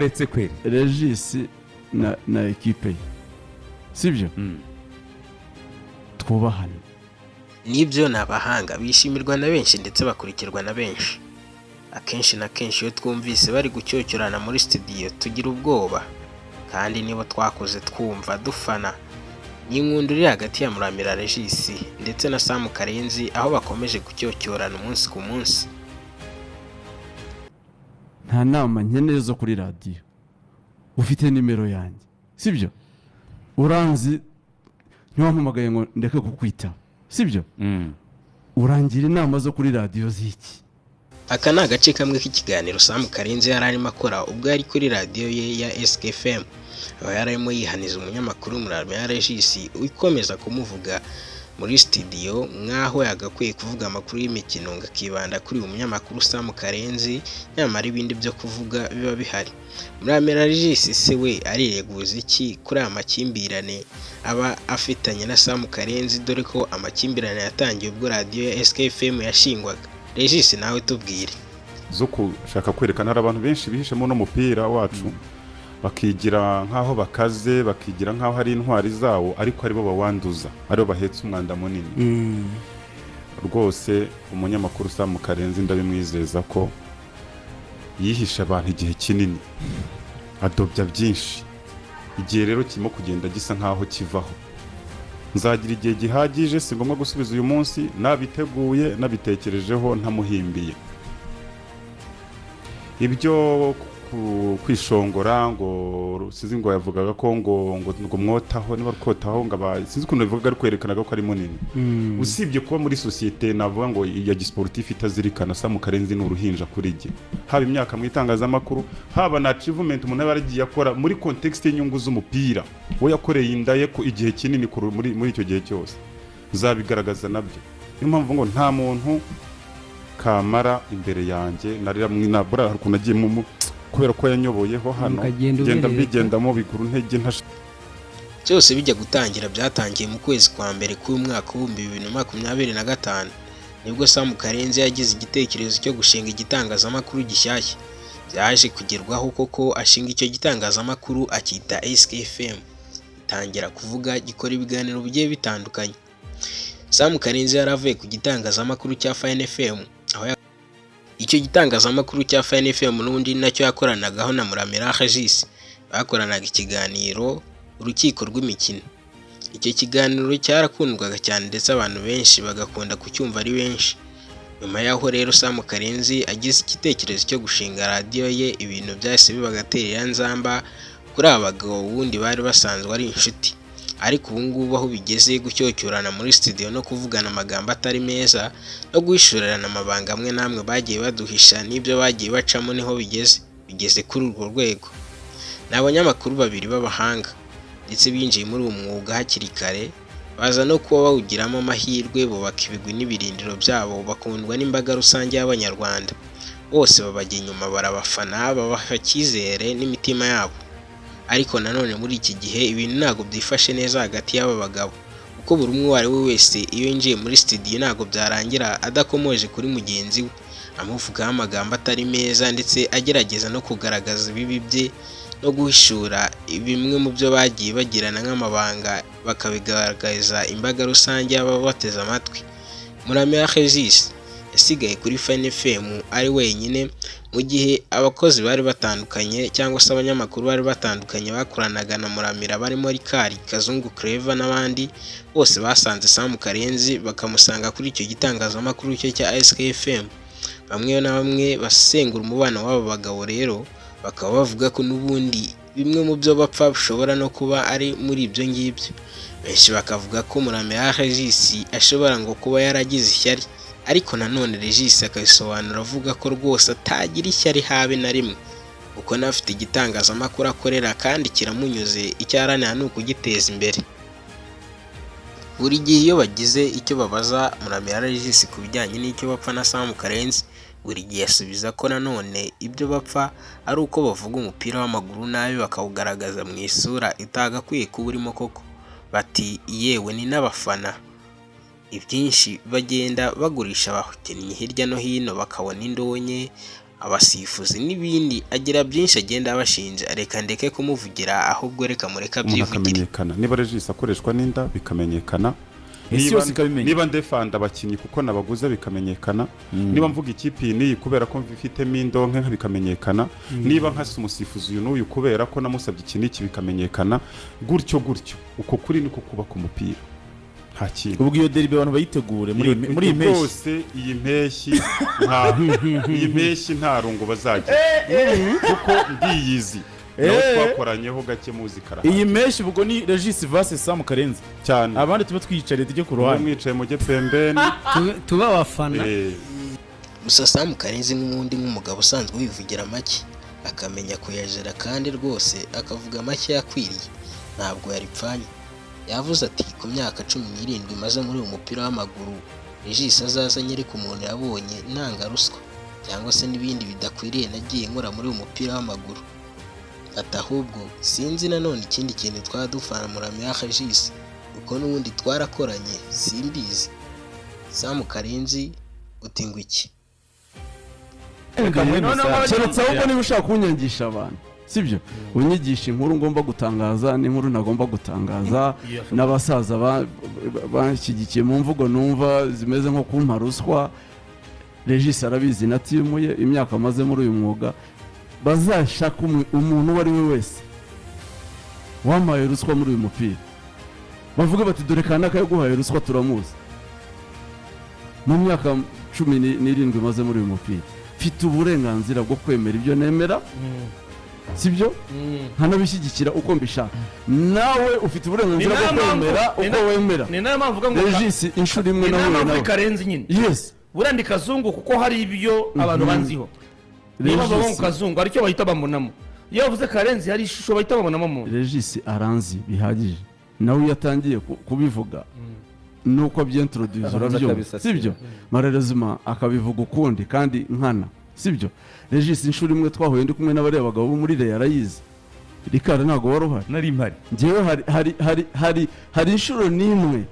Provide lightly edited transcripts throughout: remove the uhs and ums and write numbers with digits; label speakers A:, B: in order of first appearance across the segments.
A: wamuretse kweli
B: Regis na ekipe sibyo twubahane
C: nibyo nabahanga bishimirwa na benshi ndetse bakurikirwa na benshi. Akenshi na kenshi iyo twumvise bari gucyocyorana muri studio tugira ubwoba, kandi nibo twakoze twumva dufana. Ni inkundu iri hagati ya Muramira Regis ndetse na Sam Karenzi aho bakomeje gucyocyorana umunsi ku munsi.
B: nta nama nkeneye zo kuri radio, ufite nimero yanjye sibyo, uranzi ntiwampamagaye ngo ndeke kukwita sibyo, urangira inama zo kuri radio ziki.
C: Aka ni agace kamwe k'ikiganiro Sam Karenzi yari arimo akora ubwo yari kuri radio ye ya SKFM, aho yari arimo yihaniza umunyamakuru Muramira Regis ukomeza kumuvuga muri studio nkaho yagakwiye kuvuga amakuru y'imikino ngakibanda kuri uyu munyamakuru Sam Karenzi, nyamara ibindi byo kuvuga biba bihari. Muramira Regis se we arireguza iki kuri amakimbirane aba afitanye na Sam Karenzi, dore ko amakimbirane yatangiye ubwo radio ya SKFM yashingwaga? Regis nawe tubwire.
D: zo kushaka kwerekana abantu benshi bihishemo no mupira wacu bakigira nkaho bakaze, bakigira nkaho hari intwari zawo, ariko aribo bawanduza, aribo bahetse umwanda munini. Rwose umunyamakuru Sam Karenzi ndabimwizeza ko yihisha abantu igihe kinini, adobya byinshi, igihe rero kirimo kugenda gisa nkaho kivaho. Nzagira igihe gihagije, si ngombwa gusubiza uyu munsi, nabiteguye nabitekerejeho ntamuhimbiye. Ibyo kwishongora ngo sizi ngo yavugaga ko ngo mwotaho niba kotaho ngo sinzi ukuntu bivuga ari kwerekanaga ko ari munini. Usibye kuba muri societe navuga ngo ya gisportif itazirikana Sam Karenzi n'uruhinja kuri jye, haba imyaka mu itangazamakuru, haba na achievement umuntu yaragiye akora muri context y'inyungu z'umupira, we yakoreye indaye ko igihe kinini muri icyo gihe cyose, zabigaragaza nabyo. Niyo mpamvu ngo nta muntu kamara imbere yanjye narira mwinabura ukuntu agiye mu kubera ko yanyoboyeho hano genda mbigendamo biguru ntege ntasha.
C: Cyose bijya gutangira byatangiye mu kwezi kwa mbere k'umwaka wa 2025 nibwo Sam Karenzi yagize igitekerezo cyo gushinga igitangazamakuru gishyashya. Byaje kugerwaho koko ashinga icyo gitangazamakuru akita SKFM, itangira kuvuga gikora ibiganiro bigiye bitandukanye. Sam Karenzi yaravuye ku gitangazamakuru cya Fine FM, aho icyo gitangazamakuru cya Fine FM n'undi nacyo yakoranagaho na Muramira Regis, bakoranaga ikiganiro urukiko rw'imikino. Icyo kiganiro cyarakundwaga cyane ndetse abantu benshi bagakunda kucyumva ari benshi. Nyuma yaho rero Sam Karenzi agize igitekerezo cyo gushinga radio ye, ibintu byahise bibagaterera nzamba kuri abagabo wundi bari basanzwe ari inshuti. Ariko ubu ngubu aho bigeze gucyocyorana muri studio no kuvugana amagambo atari meza no guhishurana amabanga amwe namwe bagiye baduhisha n'ibyo bagiye bacamo, niho bigeze kuri urwo rwego. N'abanyamakuru babiri b'abahanga ndetse binjiye muri uwo mwuga hakiri kare, baza no kuba bawugiramo amahirwe, bubaka ibigwi n'ibirindiro byabo, bakundwa n'imbaga rusange y'Abanyarwanda. Bose babajya inyuma, barabafana, babaha icyizere n'imitima yabo. Ariko nanone muri iki gihe ibintu ntago byifashe neza hagati y'aba bagabo, kuko buri umwe wari we wese iyo yinjiye muri studio ntago byarangira adakomoje kuri mugenzi we, amuvugaho amagambo atari meza ndetse agerageza no kugaragaza ibibi bye no guhishura bimwe mu byo bagiye bagirana nk'amabanga, bakabigaragariza imbaga rusange y'ababateze amatwi. Muramira Regis yasigaye kuri Fine FM ari wenyine, mu gihe abakozi bari batandukanye cyangwa se abanyamakuru bari batandukanye bakoranaga na Muramira barimo Rikari, Kazungu Clever n'abandi, bose basanze Sam Karenzi bakamusanga kuri icyo gitangazamakuru cye cya SKFM. Bamwe na bamwe basengura umubano w'aba bagabo rero, bakaba bavuga ko n'ubundi bimwe mu byo bapfa bishobora no kuba ari muri ibyo ngibyo. Benshi bakavuga ko Muramira Regis ashobora ngo kuba yaragize ishyari, ariko nanone Regis akabisobanura avuga ko rwose atagira ishyari habe na rimwe, kuko nafite igitangazamakuru akorera kandi kiramunyuze, icyaranira ni ukugiteza imbere. Buri gihe iyo bagize icyo babaza Muramira Regis ku bijyanye n'icyo bapfa na Sam Karenzi, buri gihe asubiza ko nanone ibyo bapfa ari uko bavuga umupira w'amaguru nabi bakawugaragaza mu isura itagakwiye kuba urimo koko. Bati yewe ni n'abafana ibyinshi bagenda bagurisha abakinnyi hirya no hino, bakabona indonke abasifuzi n'ibindi, agira byinshi agenda abashinja. Reka ndeke kumuvugira, ahubwo reka mureka
D: umuntu
C: byivugire.
D: akamenyekana niba Regis akoreshwa n'inda bikamenyekana,
A: Isi yose ikabimenya.
D: niba ndefanda abakinnyi kuko nabaguze bikamenyekana, niba mvuga ikipe iyi n'iyi kubera ko mfitemo indonke bikamenyekana, niba nkasa umusifuzi uyu n'uyu kubera ko namusabye iki n'iki bikamenyekana, gutyo gutyo. Uko kuri niko kubaka umupira, nta kintu.
A: ubwo iyo derby abantu bayitegure muri iyi mpeshyi
D: rwose iyi mpeshyi nta rungu bazagira kuko ndiyizi nawe twakoranyeho gake muzi karahari.
A: iyi mpeshyi ubwo ni Regis vs Sam Karenzi
D: cyane,
A: abandi tuba twiyicariye tujye ku
D: uwo
A: ruhande
D: mwicaye mujye pembeni
E: tuba abafana.
C: Gusa Sam Karenzi n'ubundi nk'umugabo usanzwe wivugira make, akamenya kuyajera kandi rwose akavuga make yakwiriye, ntabwo yaripfanye. Yavuze ati ku myaka 17 maze muri uyu mupira w'amaguru, Regis azaza nyereka umuntu yabonye ntanga ruswa cyangwa se n'ibindi bidakwiriye nagiye nkora muri uyu mupira w'amaguru. Ati ahubwo sinzi nanone ikindi kintu twadufana Muramira Regis, uko n'ubundi twarakoranye simbizi. Sam Karenzi uti ngo iki?
B: keretse ahubwo niba ushaka kunyangisha abantu, sibyo? Unyigisha inkuru ngomba gutangaza n'inkuru ntagomba gutangaza, n'abasaza bashyigikiye mu mvugo numva zimeze nko kumpa ruswa. Regis arabizi natimuye imyaka amaze muri uyu mwuga, bazashaka umuntu uwo ari we wese wamaye ruswa muri uyu mupira, bavuga bati dore kanaka yaguhaye ruswa turamuzi. Mu myaka 17 maze muri uyu mupira, mfite uburenganzira bwo kwemera ibyo nemera, sibyo? Nkanabishyigikira uko mbishaka. Nawe ufite uburenganzira bwo kwemera uko wemera.
E: Ni nayo mpamvu uvuga ngo
B: Regis inshuro imwe
E: ni
B: nawe
E: nawe Karenzi nyine.
B: Yes,
E: burandi Kazungu kuko hari ibyo abantu banziho. Niba baba mu Kazungu aricyo bahita bamunamo. Iyo bavuze Karenzi hari ishusho bahita babonamo mu.
B: Regis aranzi bihagije, nawe yatangiye kubivuga nuko byintroduce urabyumva, sibyo? Marerezima akabivuga ukundi kandi nkana, sibyo? Regis inshuro imwe twahuye ndi kumwe n'abari abagabo bo muri Real arayizi. Rikara ntago wari uhari,
A: nari mpari
B: njyewe hari inshuro n'imwe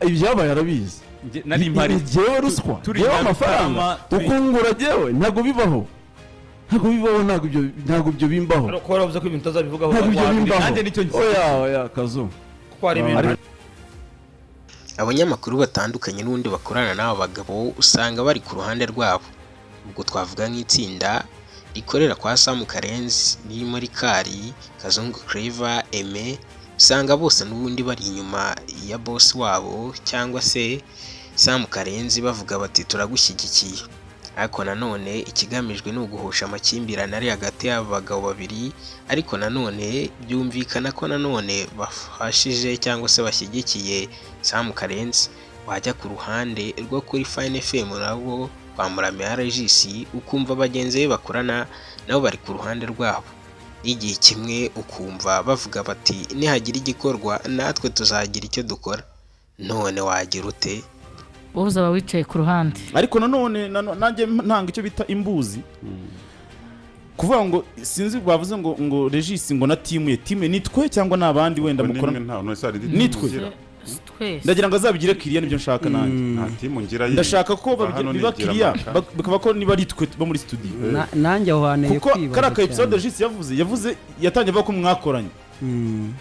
B: ibyabaye arabizi.
A: nari mpari
B: njyewe ruswa, njyewe amafaranga ukungura, njyewe ntago bibaho, ntago ibyo bimbaho,
E: Ariko waravuze ko ibintu tazabivugaho.
B: ntago ibyo bimbaho.
A: nanjye nicyo ngiye.
B: Oya Kazo,
E: Kuko hari ibintu
C: Abanyamakuru batandukanye n'ubundi bakorana n'aba bagabo usanga bari ku ruhande rwabo. Ubwo twavuga nk'itsinda rikorera kwa Sam Karenzi ririmo Rikari, Kazungu Clever, Aime, usanga bose n'ubundi bari inyuma ya boss wabo cyangwa se Sam Karenzi, bavuga bati turagushyigikiye. Ariko nanone ikigamijwe ni uguhosha amakimbirane ari hagati y'aba bagabo babiri, ariko nanone byumvikana ko nanone bafashije cyangwa se bashyigikiye Sam Karenzi. Wajya ku ruhande rwo kuri Fine FM nabo kwa Muramira Regis, ukumva bagenzi be bakorana nabo bari ku ruhande rwabo. Igihe kimwe ukumva bavuga bati nihagira igikorwa natwe tuzagira icyo dukora. None wagira ute?
F: Boza aba wicaye ku ruhande.
A: ariko nanone nanjye ntanga icyo bita imbuzi, kuvuga ngo sinzi bavuze ngo Regis ngo na timu nitwe cyangwa nabandi wenda mukora nitwe. Ndagira ngo azabigire kiriya nibyo nshaka nanjye.
D: nta timu ngira
A: Ndashaka ko biba kiriya bakaba ko niba ari twe bo muri studio.
E: nanjye ahaneye
A: Kuko karaka episode Regis yavuze yatangiye avuga ko mwakoranye.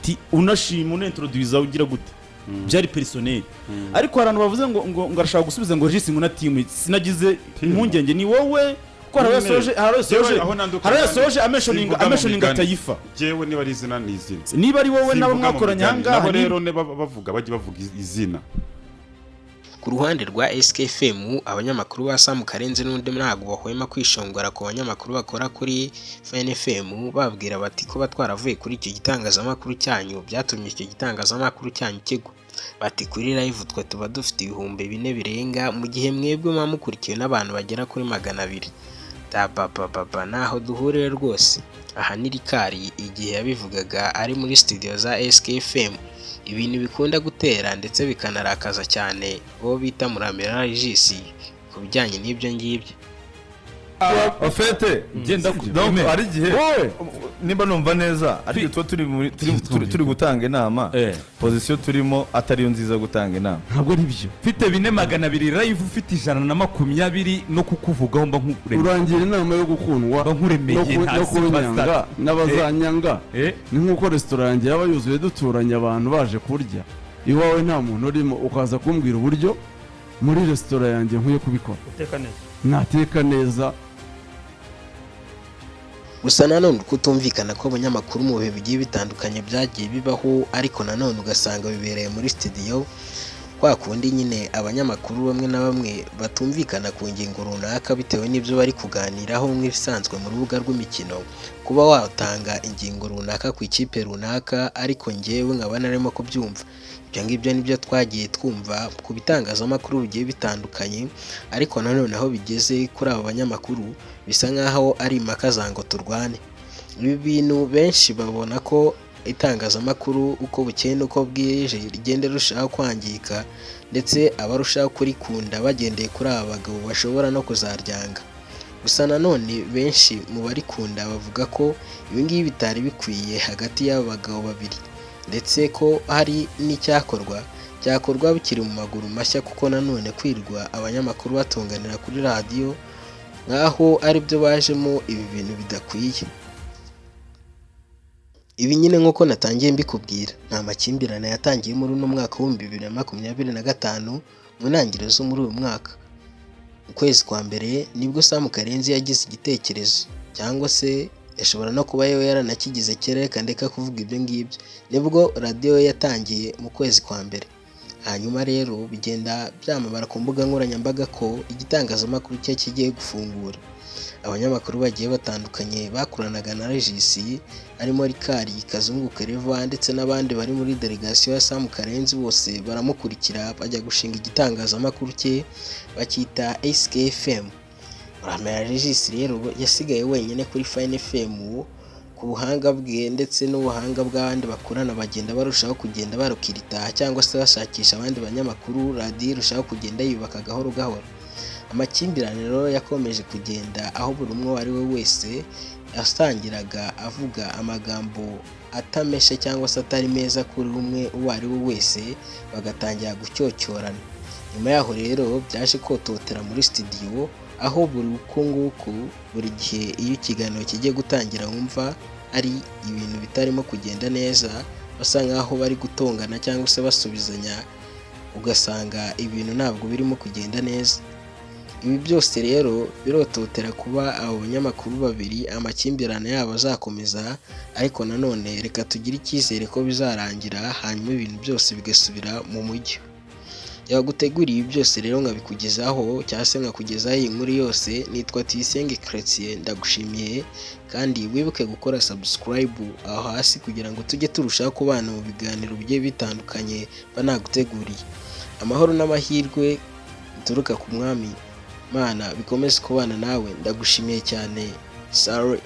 A: Ti unashima unintroduce ugira gute? Byari personnel. Ariko harano bavuze ngo arashaka gusubiza ngo Regis ngo na timu sinagize impungenge ni wowe ko harasoje amentioning Taifa.
D: jewe niba ari izina ni izina,
A: Niba ari wowe nabo mwakoranye hangaha
D: nabo rero bavuga bavuga izina.
C: Ku ruhande rwa SKFM, abanyamakuru ba Sam Karenzi n'undi ntabwo bahwema kwishongora ku banyamakuru bakora kuri Fine FM, babwira bati ko batwaravuye kuri icyo gitangazamakuru cyanyu byatumye icyo gitangazamakuru cyanyu kigwa. Bati kuri live twe tuba dufite 4,000 birenga, mu gihe mwebwe mwamukurikiye n'abantu bagera kuri 200. Naho duhurire rwose. Aha ni Rikari igihe yabivugaga ari muri studio za SKFM. Ibintu bikunda gutera ndetse bikanarakaza cyane bo bita Muramira Regis ku bijyanye n'ibyo ngibyo.
G: ofete
A: genda
G: donc ari gihe nimba numva neza ari tuba turi gutanga inama position turimo atari yo nziza gutanga inama
B: ntabwo ari byo
A: mfite 4,200 live ufite 120 no kukuvugaho mba nkuremeye
B: urangira inama yo gukundwa no kunyanga n'abazanyanga ni nk'uko resitora yanjye yaba yuzuye duturanye abantu baje kurya iwawe nta muntu urimo ukaza kumbwira uburyo muri resitora yanjye nkwiye kubikora nateka neza.
C: gusa nanone kutumvikana ko abanyamakuru mu bihe bigiye bitandukanye byagiye bibaho ariko nanone ugasanga bibereye muri studio kwa kundi nyine abanyamakuru bamwe na bamwe batumvikana ku ngingo runaka bitewe n'ibyo bari kuganiraho nk'ibisanzwe mu rubuga rw'imikino kuba watanga ingingo runaka ku ikipe runaka ariko njyewe nkaba narimo kubyumva. Ibyo ngibyo nibyo twagiye twumva ku bitangazamakuru bigiye bitandukanye ariko nanone aho bigeze kuri abo banyamakuru bisa nkaho ari impaka za ngo turwane. Ibi bintu benshi babona ko itangazamakuru uko bukeye n'uko bwije rigenda rushaho kwangika ndetse abarushaho kurikunda bagendeye kuri aba bagabo bashobora no kuzaryanga. Gusa nanone benshi mu barikunda bavuga ko ibi ngibi bitari bikwiye hagati y'aba bagabo babiri ndetse ko hari cyakorwa bikiri mu maguru mashya kuko nanone kwirwa abanyamakuru batunganira kuri radiyo nkaho ari byo bajemo ibi bintu bidakwiye. Ibi nyine nk'uko natangiye mbikubwira nta makimbirane yatangiye muri uno mwaka wa 2025 mu ntangiriro zo muri uyu mwaka. Mu kwezi kwa mbere nibwo Sam Karenzi yagize igitekerezo cyangwa se yashobora no kuba yaranakigize kera reka ndeka kuvuga ibyo ngibyo nibwo radiyo yatangiye mu kwezi kwa mbere. Hanyuma rero bigenda byamamara ku mbuga nkoranyambaga ko igitangazamakuru cye kigiye gufungura. Abanyamakuru bagiye batandukanye bakoranaga na Regis harimo Rikari Kazungu Kereva ndetse n'abandi bari muri delegation ya Sam Karenzi bose baramukurikira bajya gushinga igitangazamakuru cye bakita SKFM. Uramera Regis rero yasigaye wenyine kuri Fine FM ku buhanga bwe ndetse n'ubuhanga bw'abandi bakorana bagenda barushaho kugenda barukirita cyangwa se bashakisha abandi banyamakuru radiyo irushaho kugenda yubaka gahoro gahoro. Amakimbirane rero yakomeje kugenda aho buri umwe ari we wese yasangiraga avuga amagambo atameshe cyangwa se atari meza kuri umwe uwo ari we wese bagatangira gucyocyorana. Nyuma yaho rero byaje kototera muri studio aho buri uko nguko buri gihe iyo ikiganiro kigiye gutangira wumva ari ibintu bitarimo kugenda neza basa nkaho bari gutongana cyangwa se basubizanya ugasanga ibintu ntabwo birimo kugenda neza. Ibi byose rero birototera kuba abo banyamakuru babiri amakimbirane yabo azakomeza ariko nanone reka tugire icyizere ko bizarangira hanyuma ibintu byose bigasubira mu mujyo. Yaguteguriye ibi byose rero nkabikugezaho cyangwa se nkakugezaho iyi nkuru yose nitwa Tuyisenge Chrétien ndagushimiye kandi wibuke gukora subscribe aho hasi kugira ngo tujye turushaho kubana mu biganiro bigiye bitandukanye banaguteguriye. Amahoro n'amahirwe bituruka ku mwami Mana bikomeze kubana nawe ndagushimiye cyane. Sorry.